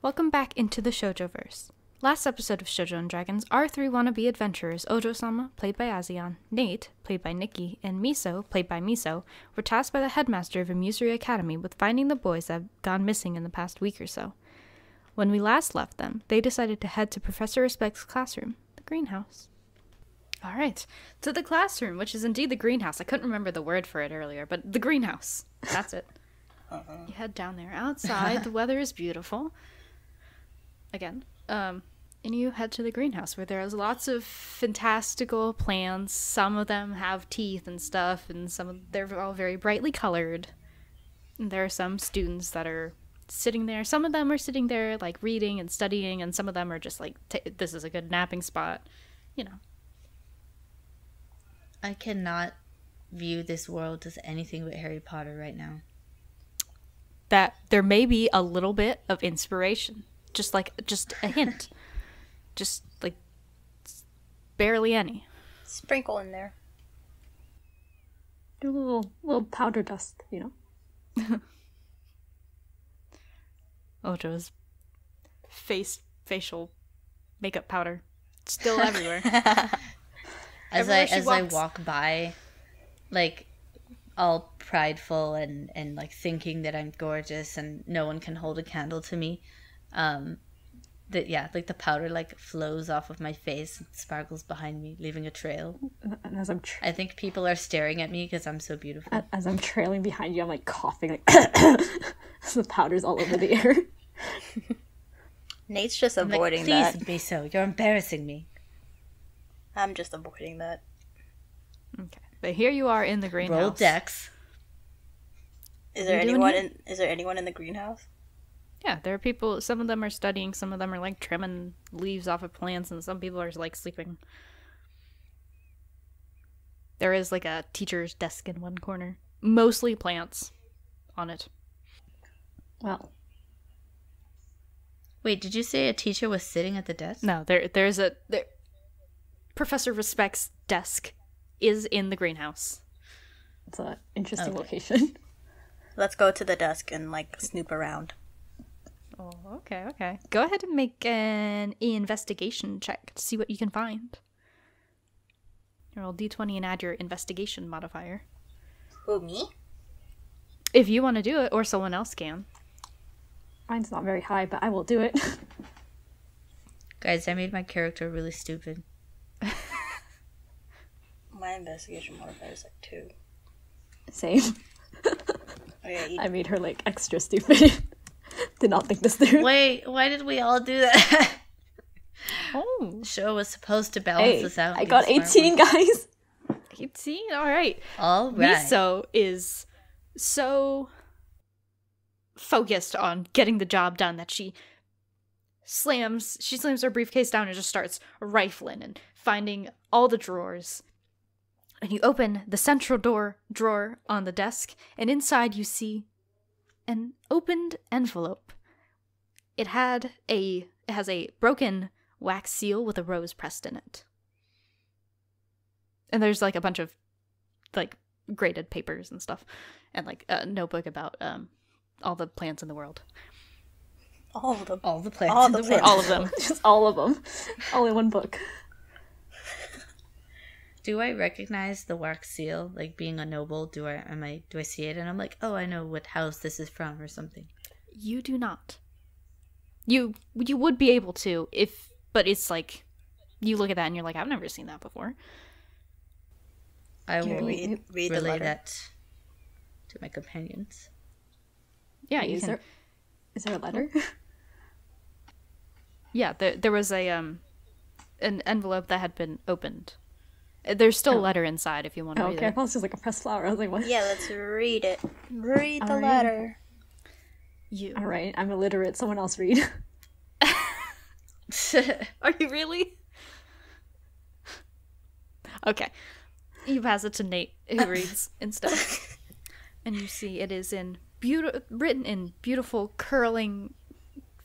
Welcome back into the Shoujo-verse. Last episode of Shoujo and Dragons, our three wannabe adventurers, Ojou Sama, played by Azion, Neight, played by Nikki, and Meeso, played by Meeso, were tasked by the headmaster of a Musery Academy with finding the boys that have gone missing in the past week or so. When we last left them, they decided to head to Professor Respect's classroom, the greenhouse. Alright, to the classroom, which is indeed the greenhouse. I couldn't remember the word for it earlier, but the greenhouse. That's it. You head down there. Outside, the weather is beautiful. Again. And you head to the greenhouse where there's lots of fantastical plants. Some of them have teeth and stuff, and they're all very brightly colored. And there are some students that are sitting there. Some of them are sitting there, like, reading and studying, and some of them are just like, this is a good napping spot. You know. I cannot view this world as anything but Harry Potter right now. That there may be a little bit of inspiration. Just a hint. Just, like, barely any. Sprinkle in there. Do a little powder dust, you know? Ojou's facial makeup powder. Still everywhere. As I walk by, like, all prideful and like thinking that I'm gorgeous and no one can hold a candle to me, like the powder like flows off of my face and sparkles behind me, leaving a trail. And as I think people are staring at me because I'm so beautiful. As I'm trailing behind you, I'm like coughing, like so the powder's all over the air. Nate's just avoiding that. that. Please, Meeso, you're embarrassing me. I'm just avoiding that. Okay, but here you are in the greenhouse. Roll dex. Is there anyone in the greenhouse? Yeah, there are people. Some of them are studying. Some of them are like trimming leaves off of plants, and some people are like sleeping. There is like a teacher's desk in one corner, mostly plants on it. Well, wait, did you say a teacher was sitting at the desk? No, there's Professor Respect's desk is in the greenhouse. it's an interesting location. Let's go to the desk and like snoop around. Oh, okay. Go ahead and make an investigation check to see what you can find. Roll d20 and add your investigation modifier. Who, me? If you want to do it, or someone else can. Mine's not very high, but I will do it. Guys, I made my character really stupid. My investigation modifier is like 2. Same. Okay, I made her like extra stupid. Did not think this through. Wait, why did we all do that? Oh. The show was supposed to balance this out. I got 18, guys. 18? Alright. All right. Meeso is so focused on getting the job done that she slams her briefcase down and just starts rifling and finding all the drawers. And you open the central drawer on the desk, and inside you see an opened envelope. It has a broken wax seal with a rose pressed in it. And there's like a bunch of like graded papers and stuff, and like a notebook about all the plants in the world. All of them. All the plants in the world. All of them. Just all of them. All in one book. Do I recognize the wax seal, like being a noble? Do I see it and I'm like, oh, I know what house this is from or something? You do not. You would be able to but it's like you look at that and you're like, I've never seen that before. I will read the relay letter. that to my companions. Yeah, Is there a letter? Yeah, there was an envelope that had been opened. There's still a letter inside if you want to read Okay, I it. thought it was just like a pressed flower. I was like, what? Yeah, let's read it. Read the Alright. letter. All right, I'm illiterate. Someone else read. Are you really? Okay. You pass it to Nate, who reads instead. And you see it is written in beautiful, curling,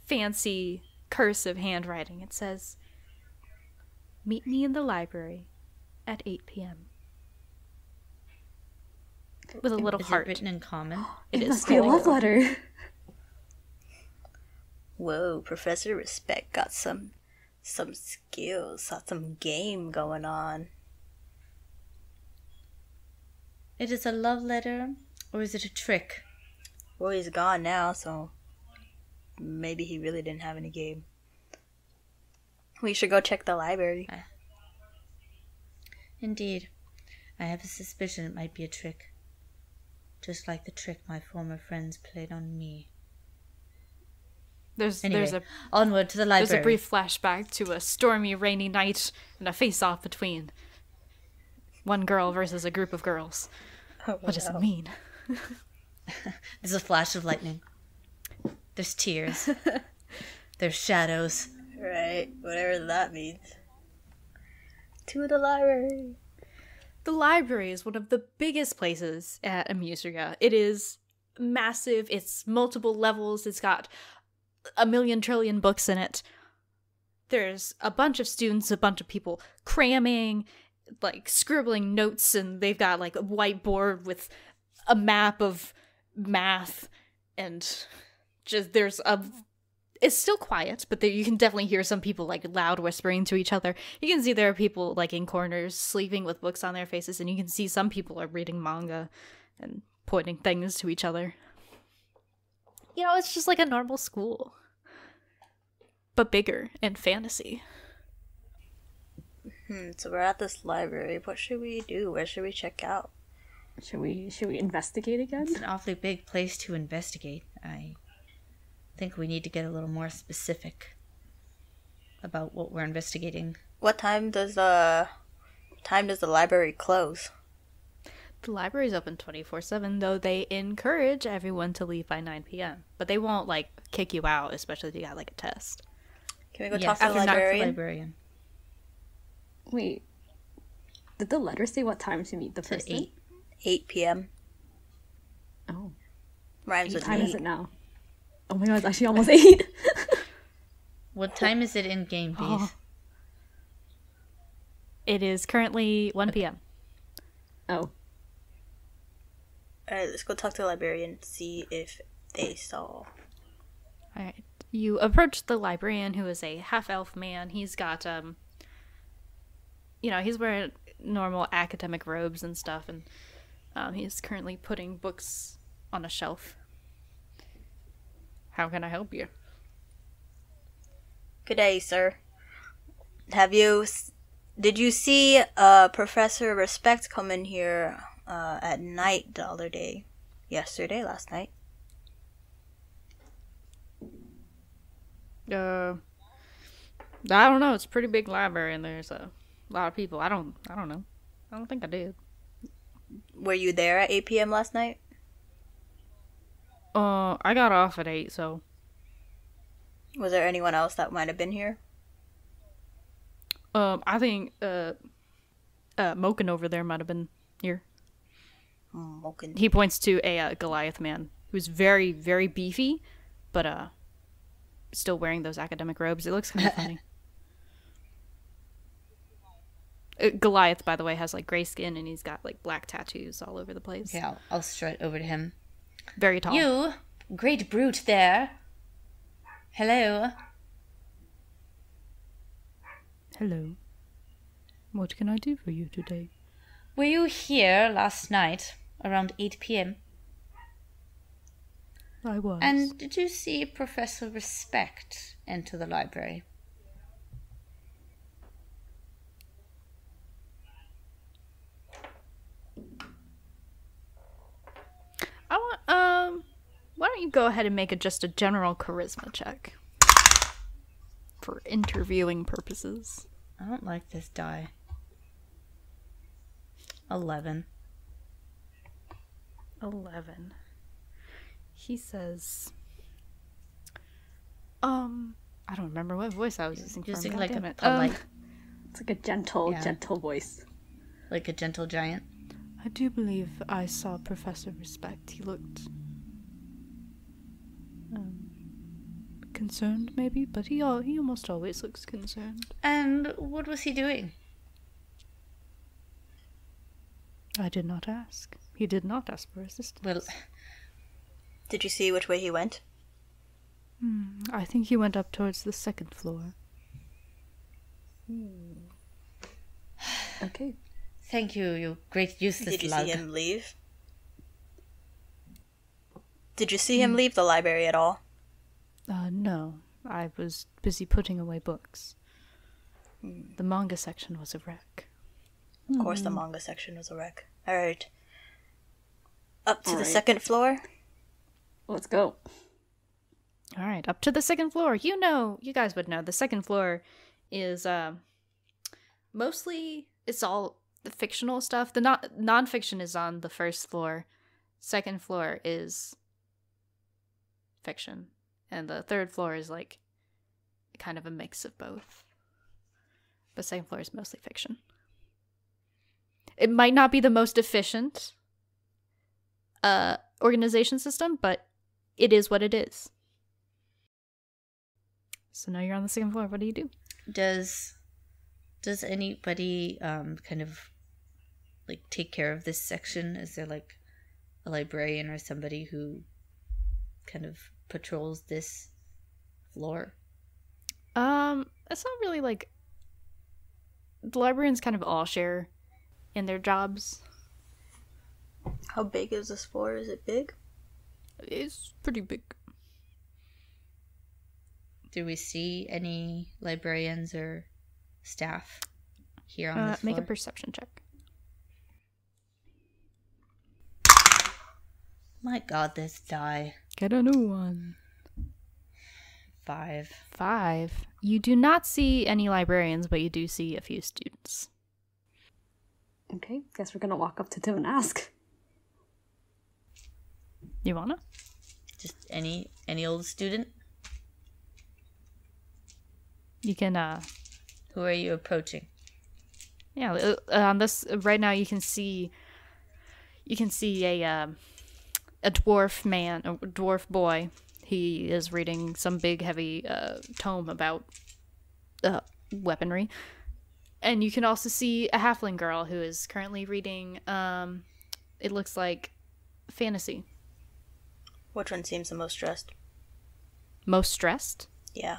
fancy, cursive handwriting. It says, "Meet me in the library at 8 p.m. With a little Is heart. it written in common? It It is. must be a love letter. Whoa, Professor Respect got some skills, got some game going on. It is a love letter, or is it a trick? Well, he's gone now, so maybe he really didn't have any game. We should go check the library. Indeed. I have a suspicion it might be a trick. Just like the trick my former friends played on me. There's onward to the library. There's a brief flashback to a stormy, rainy night and a face-off between one girl versus a group of girls. Oh, what does it mean? There's a flash of lightning. There's tears. There's shadows. Right, whatever that means. To the library. The library is one of the biggest places at Amuseria. It is massive. It's multiple levels. It's got 1,000,000 trillion books in it. There's a bunch of students, a bunch of people cramming, like scribbling notes, and they've got like a whiteboard with a map of math, and just it's still quiet, but you can definitely hear some people like loud whispering to each other. You can see there are people like in corners sleeping with books on their faces, and you can see some people are reading manga and pointing things to each other. You know, it's just like a normal school, but bigger and fantasy. So we're at this library. What should we do? Where should we check out? Should we investigate again? It's an awfully big place to investigate. I think we need to get a little more specific about what we're investigating. What time does the library close? The library's open 24/7, though they encourage everyone to leave by 9 p.m. But they won't, like, kick you out, especially if you got, like, a test. Can we go talk to the librarian? Wait. Did the letter say what time to meet the person? 8 p.m. Oh. Rhymes with What time Neight. is it now? Oh my god, it's actually almost 8. What time is it in game, Bees? Oh. It is currently 1 p.m. Oh. Alright, let's go talk to the librarian and see if they saw. Alright. You approach the librarian, who is a half-elf man. He's got, he's wearing normal academic robes and stuff, and he's currently putting books on a shelf. How can I help you? Good day, sir. Did you see Professor Respect come in here at night the other day? Last night. I don't know. It's a pretty big library, and there's a lot of people. I don't know. I don't think I did. Were you there at 8 p.m. last night? I got off at 8, so. Was there anyone else that might have been here? I think, Moken over there might have been here. Moken. He points to a Goliath man who's very, very beefy, but, still wearing those academic robes. It looks kind of funny. Goliath, by the way, has, like, gray skin, and he's got, like, black tattoos all over the place. Okay, I'll strut over to him. Very tall. You, great brute there. Hello. Hello. What can I do for you today? Were you here last night around 8 p.m.? I was. And did you see Professor Respect enter the library? Why don't you go ahead and make just a general charisma check for interviewing purposes? I don't like this die. 11. 11. He says, I don't remember what voice I was using for him. Using God like damn a it. polite, It's like a gentle voice. like a gentle giant. I do believe I saw Professor Respect. He looked concerned, maybe, but he almost always looks concerned. And what was he doing? I did not ask. He did not ask for assistance. Well, Did you see which way he went? I think he went up towards the second floor. Okay. Thank you, you great useless lug. Did you see him leave? Did you see him leave the library at all? No. I was busy putting away books. The manga section was a wreck. Of course the manga section was a wreck. Alright. Up to the second floor? Let's go. Alright, up to the second floor. You guys would know. The second floor is mostly, it's all the fictional stuff. The non-fiction is on the first floor. Second floor is fiction. And the third floor is like kind of a mix of both. But second floor is mostly fiction. It might not be the most efficient organization system, but it is what it is. So now you're on the second floor. What do you do? Does anybody kind of like take care of this section? Is there like a librarian or somebody who kind of patrols this floor? It's not really like the librarians kind of all share in their jobs. How big is this floor? Is it big? It's pretty big. Do we see any librarians or staff here on this floor? Make a perception check. My god, this die. Get a new one. 5. You do not see any librarians, but you do see a few students. Okay, guess we're gonna walk up to them and ask. You wanna? Just any old student? You can, Who are you approaching? Yeah, on this, right now you can see a dwarf boy. He is reading some big, heavy tome about weaponry. And you can also see a halfling girl who is currently reading, it looks like, fantasy. Which one seems the most stressed? Most stressed? Yeah.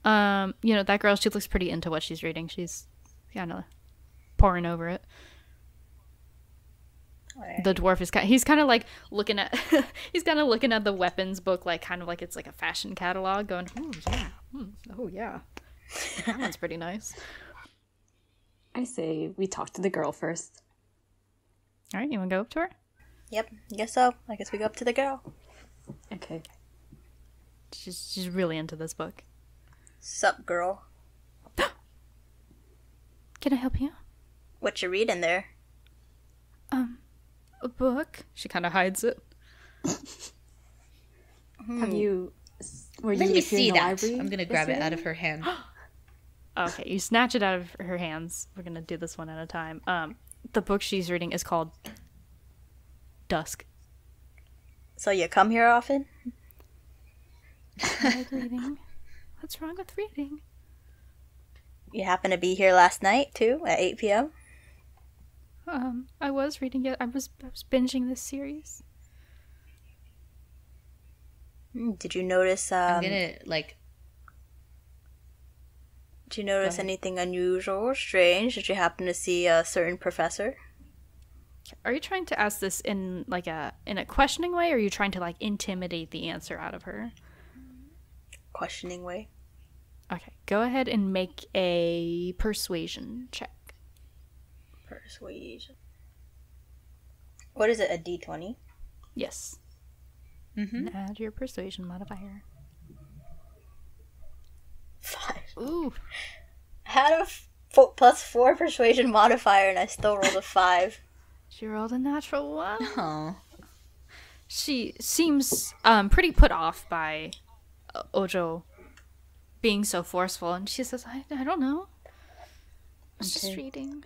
That girl, she looks pretty into what she's reading. She's kind of poring over it. Right. The dwarf is he's kind of like looking at the weapons book, like kind of like it's like a fashion catalog, going, oh yeah, that one's pretty nice. I say we talk to the girl first. All right, you want to go up to her? Yep, I guess so. I guess we go up to the girl. Okay. She's really into this book. Sup, girl? Can I help you? What you reading there? A book. She kind of hides it. Have you? Were Let you me see in the that. library I'm gonna grab it out of her hand. Okay, you snatch it out of her hands. We're gonna do this one at a time. The book she's reading is called Dusk. So you come here often? I like reading. What's wrong with reading? You happen to be here last night, too, at 8 p.m.? I was reading it. I was binging this series. Did you notice, I'm gonna, like... Did you notice anything unusual or strange? Did you happen to see a certain professor? Are you trying to ask this in a questioning way, or are you trying to like intimidate the answer out of her? Questioning way. Okay, go ahead and make a persuasion check. Persuasion. What is it, a d20? Yes. Mm-hmm. Add your persuasion modifier. 5. Ooh. I had a +4 persuasion modifier and I still rolled a 5. She rolled a natural 1. Oh. She seems pretty put off by Ojou being so forceful, and she says, I don't know. I was just reading.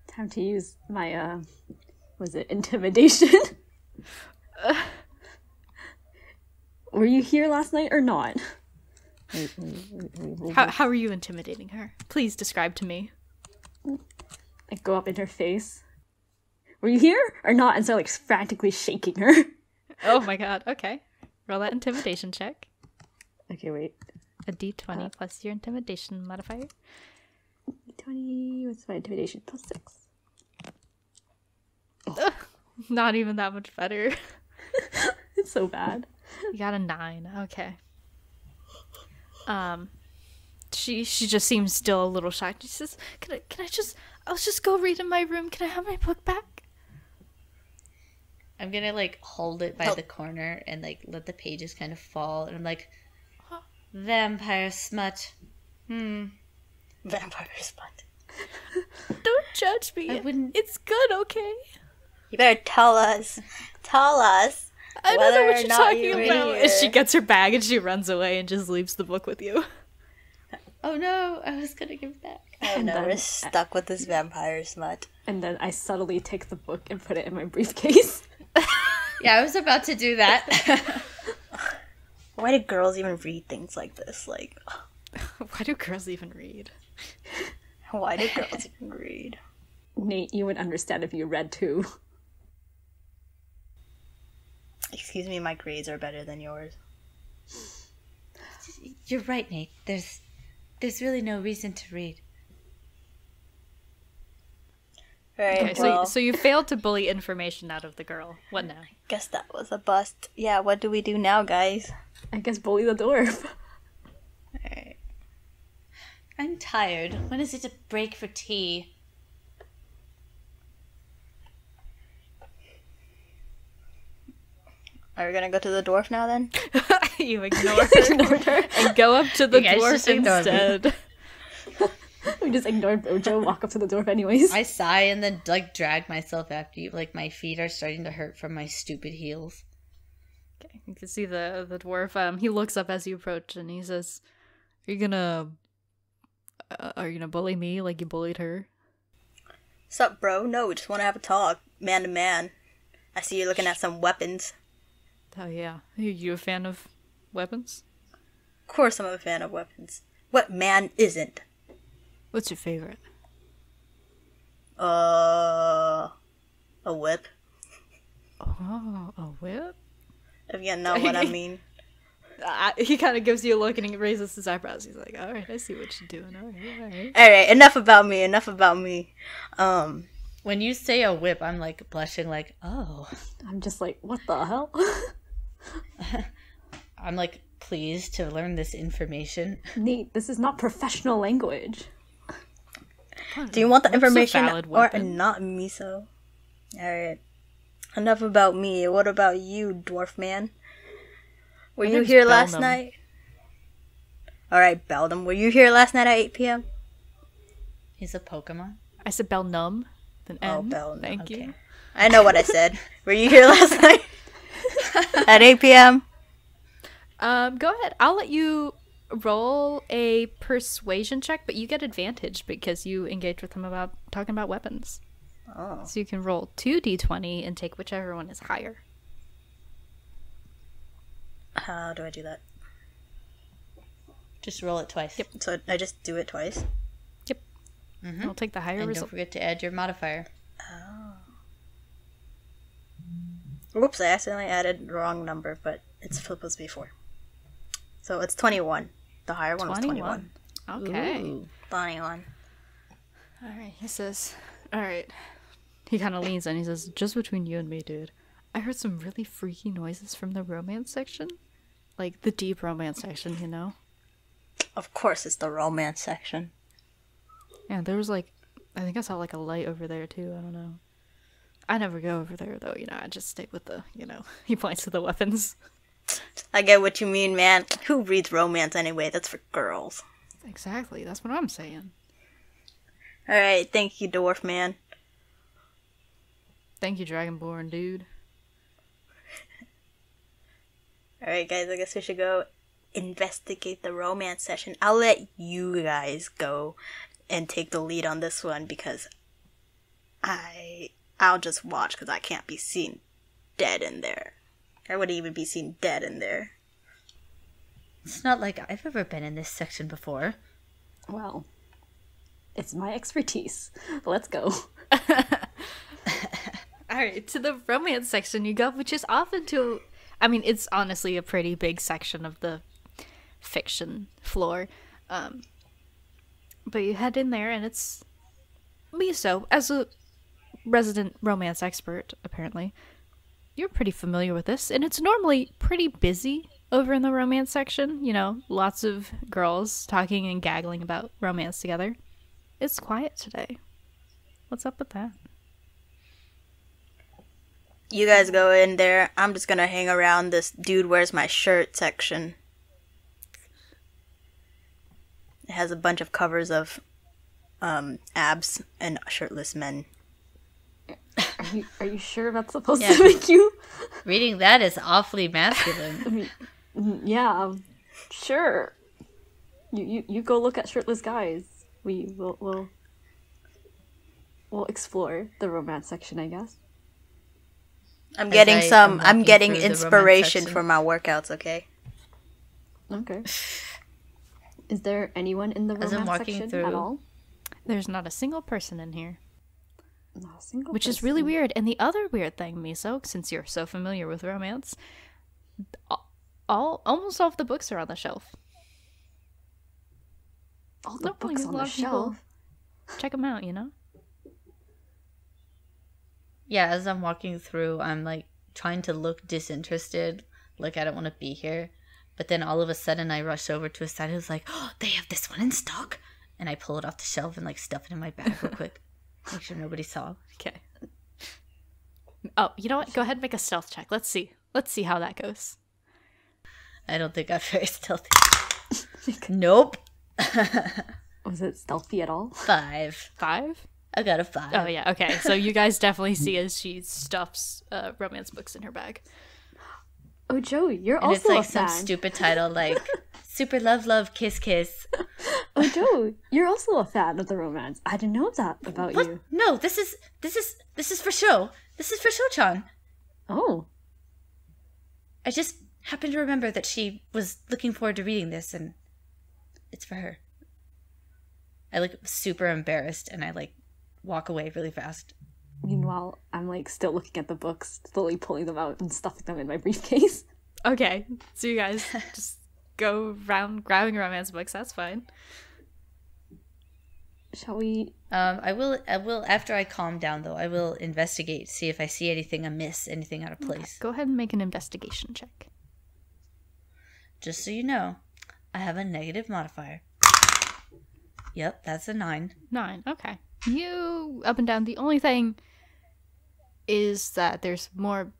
Time to use my, was it intimidation? Were you here last night or not? How are you intimidating her? Please describe to me. I go up in her face. Were you here or not? And start like frantically shaking her. Oh my god, okay. Roll that intimidation check. Okay, wait. A d20 plus your intimidation modifier. 20. What's my intimidation? +6. Ugh, not even that much better. It's so bad. You got a 9. Okay. She just seems still a little shocked. She says, I'll just go read in my room. Can I have my book back? I'm gonna like hold it by the corner and like let the pages kind of fall, and I'm like, vampire smut. Vampire smut. Don't judge me. I wouldn't. It's good, okay? You better tell us. Tell us. I don't know what you're talking were about. here. And she gets her bag and she runs away and just leaves the book with you. Oh no, I was gonna give it back. Oh no, we're stuck with this vampire smut. And then I subtly take the book and put it in my briefcase. Yeah, I was about to do that. Why do girls even read things like this? Like, Why do girls even read? why do girls even read? Nate, you would understand if you read too. Excuse me, my grades are better than yours. You're right, Nate. There's really no reason to read. Right, Okay, well, so you failed to bully information out of the girl. What now? guess that was a bust. Yeah, what do we do now, guys? I guess bully the dwarf. Alright. I'm tired. When is it a break for tea? Are we gonna go to the dwarf now then? You ignored her and go up to the You guys dwarf just ignored me. instead. We just ignored Ojou, walk up to the dwarf anyways. I sigh and then like drag myself after you. Like my feet are starting to hurt from my stupid heels. Okay, you can see the dwarf. He looks up as you approach and he says, Are you gonna bully me like you bullied her?" Sup, bro? No, we just want to have a talk, man to man. I see you're looking at some weapons. Oh yeah, are you a fan of weapons? Of course I'm a fan of weapons. What man isn't? What's your favorite? A whip. Oh, a whip? If you know what I mean. He kind of gives you a look and he raises his eyebrows. He's like, "All right, I see what you're doing. All right." Alright, enough about me. When you say a whip, I'm like blushing like, oh. I'm just like, what the hell? I'm like pleased to learn this information. Nate, this is not professional language. Do you want the Whip's a information valid or weapon. not, Meeso? Alright. Enough about me. What about you, dwarf man? Were My you name's here last Belnum. night? Alright, Beldum. Were you here last night at 8 p.m.? He's a Pokemon. I said Belnum. Then Oh, N. Belnum, Thank okay. you. I know what I said. Were you here last night? At 8 p.m.? Go ahead. I'll let you roll a persuasion check, but you get advantage because you engage with him about talking about weapons. Oh. So you can roll 2d20 and take whichever one is higher. How do I do that? Just roll it twice. Yep. So I just do it twice? Yep. Mm-hmm. I'll take the higher And don't result. forget to add your modifier. Whoops, I accidentally added the wrong number, but it's supposed to be 4. So it's 21. The higher one was 21. Okay. Ooh. 21. All right. He says, all right. He kind of leans in. He says, just between you and me, dude. I heard some really freaky noises from the romance section. Like the deep romance section, you know? Of course it's the romance section. Yeah, there was like, I think I saw like a light over there too. I don't know. I never go over there though, you know. I just stay with the, you know, he points to the weapons. I get what you mean, man. Who reads romance anyway? That's for girls. Exactly. That's what I'm saying. Alright, thank you, dwarf man. Thank you, Dragonborn, dude. Alright, guys, I guess we should go investigate the romance session. I'll let you guys go and take the lead on this one because I'll just watch because I can't be seen dead in there. I wouldn't even be seen dead in there. It's not like I've ever been in this section before. Well, it's my expertise. Let's go. All right, to the romance section you go, which is off into I mean, it's honestly a pretty big section of the fiction floor. But you head in there, and it's Meeso, as a resident romance expert, apparently. You're pretty familiar with this, and it's normally pretty busy over in the romance section. You know, lots of girls talking and gaggling about romance together. It's quiet today. What's up with that? You guys go in there. I'm just gonna hang around this dude wears my shirt section. It has a bunch of covers of abs and shirtless men. Are you sure that's supposed to make you? Reading that is awfully masculine. I mean, yeah, sure. You go look at shirtless guys. We'll explore the romance section, I guess. I'm getting inspiration for my workouts, okay? Okay. Is there anyone in the romance section at all? There's not a single person in here. Not a single Which is really weird. And the other weird thing, Meeso, since you're so familiar with romance, almost all of the books are on the shelf. All the books on the shelf? Check them out, you know? Yeah, as I'm walking through, I'm like trying to look disinterested, like I don't want to be here. But then all of a sudden I rush over to a side who's like, oh, they have this one in stock. And I pull it off the shelf and like stuff it in my bag real quick. Make sure nobody saw. Okay. Oh, you know what? Go ahead and make a stealth check. Let's see. Let's see how that goes. I don't think I'm very stealthy. Nope. Was it stealthy at all? 5. 5? I got a 5. Oh, yeah. Okay. So you guys definitely see as she stuffs romance books in her bag. Oh, Joey, you're and also it's like a fan. some stupid title like Super Love Love Kiss Kiss. Oh, Joe, you're also a fan of the romance. I didn't know that about what? you. No, this is for show. This is for Show-chan. Oh. I just happened to remember that she was looking forward to reading this, and it's for her. I look super embarrassed, and I like walk away really fast. Meanwhile, I'm like still looking at the books, slowly pulling them out and stuffing them in my briefcase. Okay, so you guys just go around grabbing romance books. That's fine. Shall we? I will. After I calm down, though, I will investigate, see if I see anything amiss, anything out of place. Okay, go ahead and make an investigation check. Just so you know, I have a negative modifier. Yep, that's a 9. 9. Okay. You up and down. The only thing is that there's more.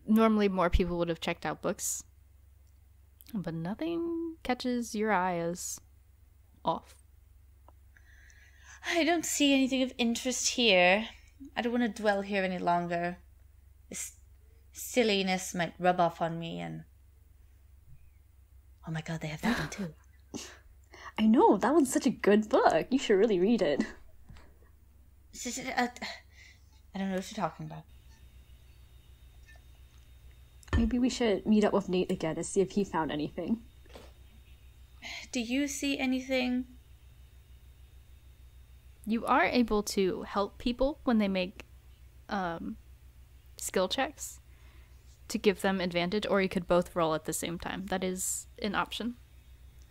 Normally, more people would have checked out books, but nothing catches your eye as off. I don't see anything of interest here. I don't want to dwell here any longer. This silliness might rub off on me, and oh my god, they have that one too. I know, that one's such a good book. You should really read it. I don't know what you're talking about. Maybe we should meet up with Neight again to see if he found anything. Do you see anything? You are able to help people when they make skill checks to give them advantage, or you could both roll at the same time. That is an option.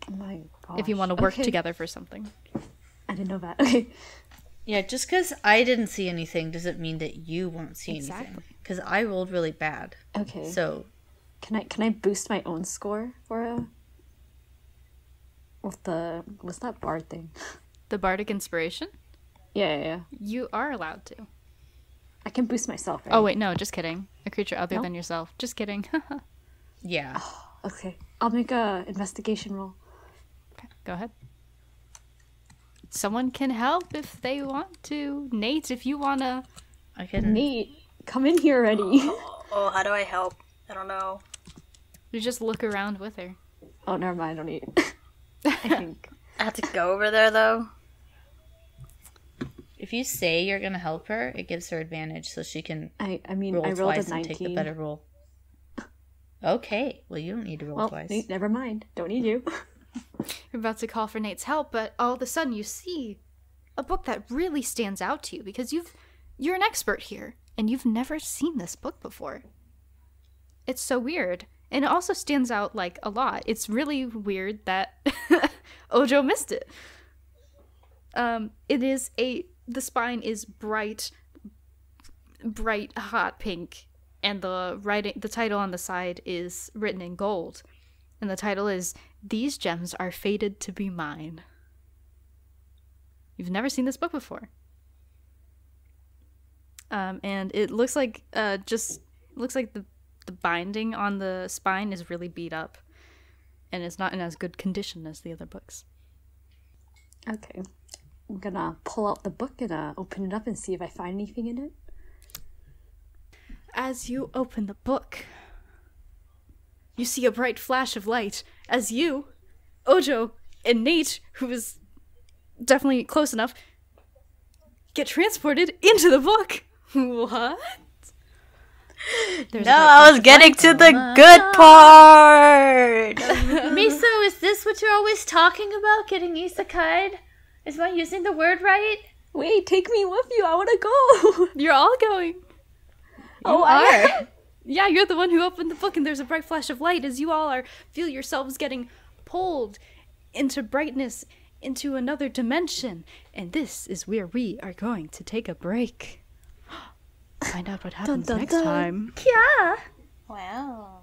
Oh my gosh. If you want to work together for something. I didn't know that. Okay. Yeah, just because I didn't see anything doesn't mean that you won't see anything. Because I rolled really bad. Okay. So, can I boost my own score for what's that bard thing? The bardic inspiration? Yeah. You are allowed to. I can boost myself, right? Oh wait, no, just kidding. A creature other Nope. than yourself. Just kidding. yeah. Okay. I'll make a investigation roll. Okay, go ahead. Someone can help if they want to. Nate, if you wanna. I can. Nate, come in here already. Oh, how do I help? I don't know. You just look around with her. Oh, never mind. I don't need. I think. I have to go over there though. If you say you're gonna help her, it gives her advantage, so she can. I mean, roll I rolled twice a 19. and take the better roll. Okay, well you don't need to roll twice. Nate, never mind. Don't need you. You're about to call for Nate's help, but all of a sudden you see a book that really stands out to you because you're an expert here and you've never seen this book before. It's so weird. And it also stands out, like, a lot. It's really weird that Ojou missed it. The spine is bright, hot pink, and the title on the side is written in gold. And the title is, "These Gems Are Fated to Be Mine." You've never seen this book before. And it looks like, the binding on the spine is really beat up. And it's not in as good condition as the other books. Okay. I'm gonna pull out the book and open it up and see if I find anything in it. As you open the book, you see a bright flash of light as you, Ojou, and Neight, who is definitely close enough, get transported into the book. What? I was getting to the good part! Meeso, is this what you're always talking about? Getting isekai'd? Is my using the word right? Wait, take me with you. I want to go. You're all going. You are. Yeah, you're the one who opened the book, and there's a bright flash of light as you all feel yourselves getting pulled into brightness, into another dimension. And this is where we are going to take a break. Find out what happens next time. Yeah. Wow.